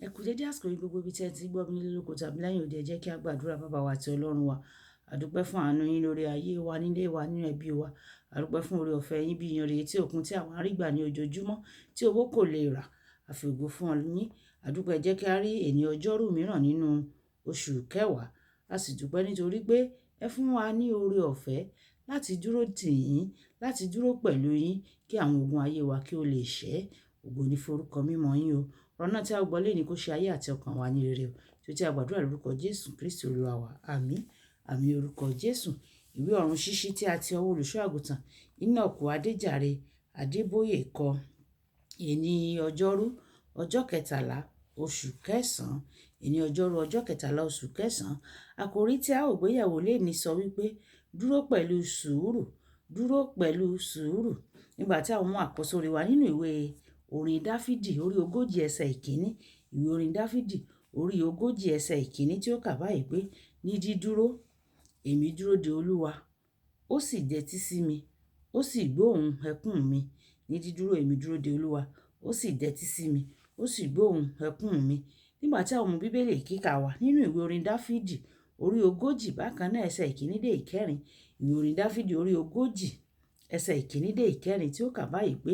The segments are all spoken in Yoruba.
Ẹ kú dédé àsìkò yìí gbogbo ibi tí ẹ ti gbọ́ mi nílé lóko tàbí lẹ́yìn òde, ẹ jẹ́ kí a gbàdúrà. Bàbá wa àti Ọlọ́run wa, a dúpẹ́ fún àánú yín lórí ayé wa, nílé wa, nínú ẹbí wa. A dúpẹ́ fún oore ọ̀fẹ́ yín bí iyanrìn etí òkun tí àwọn arígbà ní ojoojúmọ́ tí owó kò lè rà. A fi ògo fún ọ yín. A dúpẹ́ jẹ́ kí a rí èní ọjọ́rú mìíràn nínú oṣù kẹwàá. A sì dúpẹ́ nítorí pé ẹ fún wa ní oore ọ̀fẹ́ láti dúró tì yín, láti dúró pẹ̀lú yín kí àwọn ogun ayé wa kí ó lè ṣẹ́. Ògo ni forúkọ mímọ́ yín o. Ọ̀nà tí a gbọ́ lé ní kó ṣe ayé àti ọkàn wa ní rere o. Tí a gbàdúrà lórúkọ Jésù Kristi Olúwa wa. Àmín. Àmín orúkọ Jésù. Ìwé ọ̀run ṣíṣí tí a ti ọwọ́ olùṣọ́ àgùntàn Enoch Adeboye kọ. Èní ọjọ́rú ọjọ́ kẹtàlá oṣù kẹsàn-án. Èní ọjọ́rú ọjọ́ kẹtàlá oṣù kẹsàn-án. Àkòrí tí a ó gbéyẹ̀wò lénìí sọ wípé dúró pẹ̀lú sùúrù. Dúró pẹ̀lú sùúrù. Nígbà tí àwọn mú àkọ́sórí wa nínú ìwé orin Dáfídì orí 40 ẹsẹ̀ ìkíní. Ìwé orin Dáfídì orí 40 ẹsẹ̀ ìkíní tí ó kà báyìí pé ní dídúró èmi dúró de Olúwa, ó sì dẹ́tí sí mi, ó sì gbóhùn ẹkún mi. Ní dídúró èmi dúró de Olúwa, ó sì dẹ́tí sí mi, ó sì gbóhùn ẹkún mi. Nígbà tí àwọn ọmọ bíbélì kíkà wà nínú ìwé orin Dáfídì orí 40 bákan náà ẹsẹ̀ ìkíní dé ìkẹrin. Ìwé orin Dáfídì orí 40 ẹsẹ̀ ìkíní dé ìkẹrin tí ó kà báyìí pé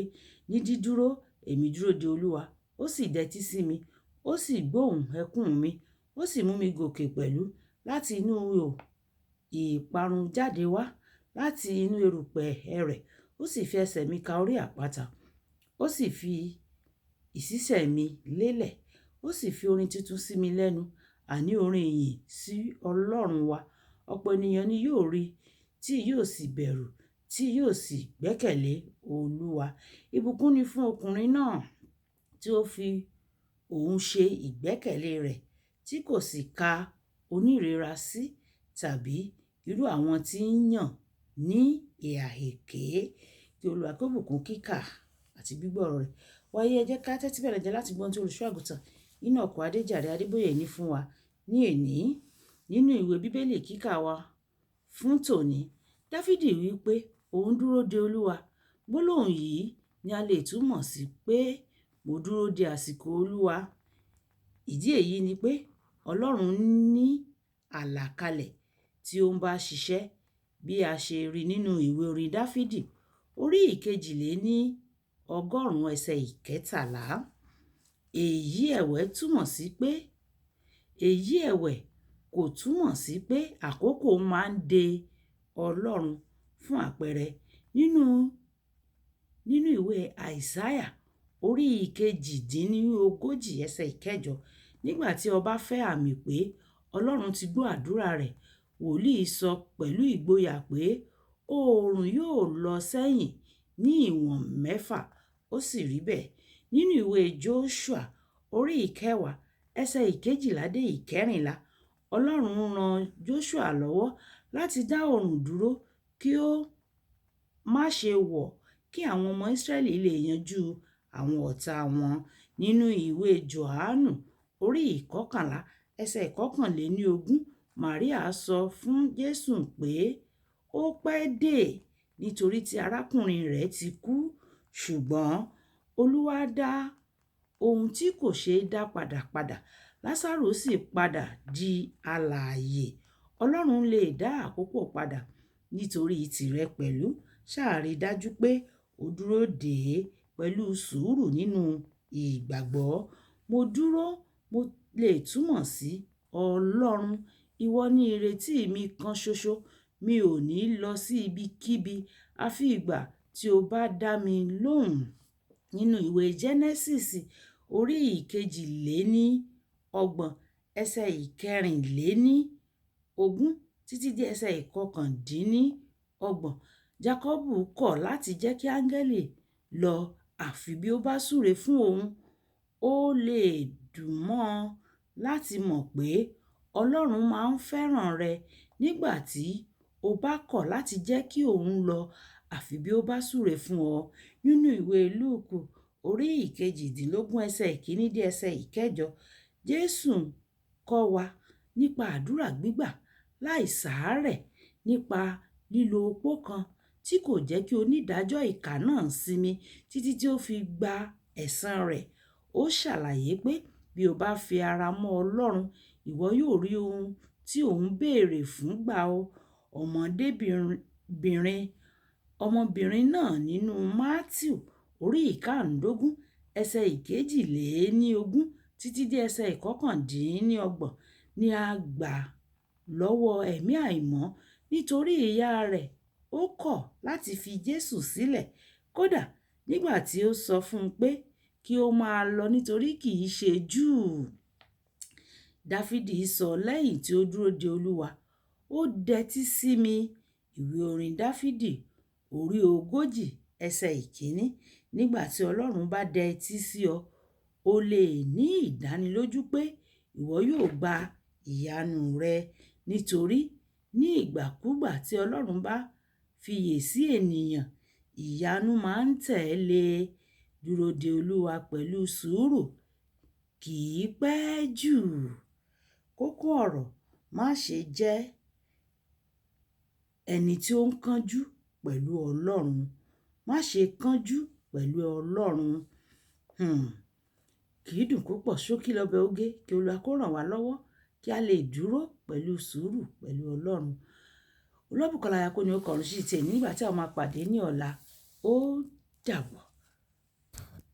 ní dídúró èmi dúró de Olúwa, ó sì dẹ́tí sí mi, ó sì gbóhùn ẹkún mi, ó sì mú mi gòkè pẹ̀lú láti inú ìparun jáde wá, láti inú erùpẹ̀ ẹrẹ̀. Ó sì fi ẹsẹ̀ mi ka orí àpáta, ó sì fi ìṣísẹ̀ mi lélẹ̀, ó sì fi orin tuntun sí mi lẹ́nu, àní orin ìyìn sí Ọlọ́run wa. Ọ̀pọ̀ ènìyàn ni yóò rí tí yóò sì bẹ̀rù, tí yóò sì gbẹ́kẹ̀lé Olúwa. Ìbùkún ni fún ọkùnrin náà tí ó fi òun ṣe ìgbẹ́kẹ̀lé rẹ̀, tí kò sì ka onírera sí tàbí irú àwọn tí ń yàn ní ìhà èké. Kí Olúwa kó bùkún kíkà àti gbígbọ́ ọ̀rọ̀ rẹ̀. Wáyé ẹ jẹ́ ká tẹ́tí bẹ̀rẹ̀ jẹ́ láti gbọ́n tí olùṣọ́ àgùntàn Enoch Adeboye ní fún wa ní èní nínú ìwé bíbélì kíkà wa fún tòní. Dáfídì wí pé òun dúró de Olúwa. Gbólóhùn yìí ni a lè túmọ̀ sí pé mo dúró de àsìkò Olúwa. Ìdí èyí ni pé Ọlọ́run ní àlàkalẹ̀ tí ó ń bá ṣiṣẹ́ bí a ṣe rí nínú ìwé orin Dáfídì orí 121 ẹsẹ̀ ìkẹtàlá. Èyí ẹ̀wẹ̀ kò túmọ̀ sí pé àkókò máa ń de Ọlọ́run. Fún àpẹẹrẹ nínú ìwé Àìsáyà orí 140 ẹsẹ̀ ìkẹjọ, nígbà tí ọba fẹ́ àmì pé Ọlọ́run ti gbọ́ àdúrà rẹ̀, wòlíì sọ pẹ̀lú ìgboyà pé oòrùn yóò lọ sẹ́yìn ní ìwọ̀n 6, ó sì rí bẹ́ẹ̀. Nínú ìwé Jóṣúà orí 10 ẹsẹ̀ 12 dé 14, Ọlọ́run ran Jóṣúà lọ́wọ́ láti dá oòrùn dúró kí ó má ṣe wọ̀, kí àwọn ọmọ Ísírẹ́lì lè yanjú àwọn ọ̀tá wọn. Nínú ìwé Jòhánù orí 11 ẹsẹ̀ 21, Màríà sọ fún Jésù pé ó pẹ́ dé nítorí tí arákùnrin rẹ̀ ti kú, ṣùgbọ́n Olúwa dá ohun tí kò ṣeé dá padà. Lásárù sì padà di alààyè. Ọlọ́run lè dá àkókò padà nítorí tìrẹ pẹ̀lú. Ṣáà rí dájú pé ó dúró dè é pẹ̀lú sùúrù nínú ìgbàgbọ́. Mo dúró lè túmọ̀ sí Ọlọ́run, ìwọ ni ìrètí mi kan ṣoṣo. Mi ò ní lọ sí ibikíbi àfi ìgbà tí o bá dá mi lóhùn. Nínú ìwé Genesis orí 22 ẹsẹ̀ 24 títí dé ẹsẹ̀ 29, Jákọ́bù kọ̀ láti jẹ́ kí áńgẹ́lì lọ àfi bí ó bá súre fún òun. Ó lè dùn mọ́ ọ láti mọ̀ pé Ọlọ́run máa ń fẹ́ràn rẹ nígbà tí o bá kọ̀ láti jẹ́ kí òun lọ àfi bí ó bá súre fún ọ. Nínú ìwé Lúùkù orí 18 ẹsẹ̀ 1 dé ẹsẹ̀ 8, Jésù kọ́ wa nípa àdúrà gbígbà láì sàárẹ̀, nípa lílo opó kan tí kò jẹ́ kí onídàájọ́ ìkà náà sinmi títí tí ó fi gba ẹ̀san rẹ̀. Ó ṣàlàyé pé bí o bá fi ara mọ́ Ọlọ́run, ìwọ yóò rí ohun tí ò ń béèrè fún gbà o. Ọmọbìnrin náà nínú Mátíù orí ìkarùndógún ẹsẹ̀ ìkejìléníogún títí dé ẹsẹ̀ ìkọkàndínlọ́gbọ̀n ni a gbà lọ́wọ́ ẹ̀mí àìmọ́ nítorí ìyá rẹ̀ ó kọ̀ láti fi Jésù sílẹ̀. Kódà nígbà tí ó sọ fún un pé kí ó máa lọ nítorí kì í ṣe Júù. Dáfídì sọ lẹ́yìn tí ó dúró de Olúwa, ó dẹ́tí sí mi. Ìwé orin Dáfídì orí 40 ẹsẹ̀ ìkíní. Nígbà tí Ọlọ́run bá dẹ́tí sí ọ, o lè ní ìdánilójú pé ìwọ yóò gba ìyanu rẹ, nítorí ní ìgbàkúgbà tí Ọlọ́run bá fiyè sí ènìyàn, ìyanu máa ń tẹ̀lé. Dúró de Olúwa pẹ̀lú sùúrù, kì í pẹ́ jù. Kókó ọ̀rọ̀: má ṣe jẹ́ ẹni tí ó ń kánjú pẹ̀lú Ọlọ́run. Má ṣe kánjú pẹ̀lú Ọlọ́run. Kì í dùn púpọ̀, ṣókí lọ́bẹ̀ oge. Kí Olúwa kó ràn wá lọ́wọ́ kí a lè dúró pẹ̀lú sùúrù pẹ̀lú Ọlọ́run. Olúwabùkọ́lá Ayákó ni ó kọrin sí tèmi nígbà tí a máa pàdé ní ọ̀la. Ó dàbọ̀.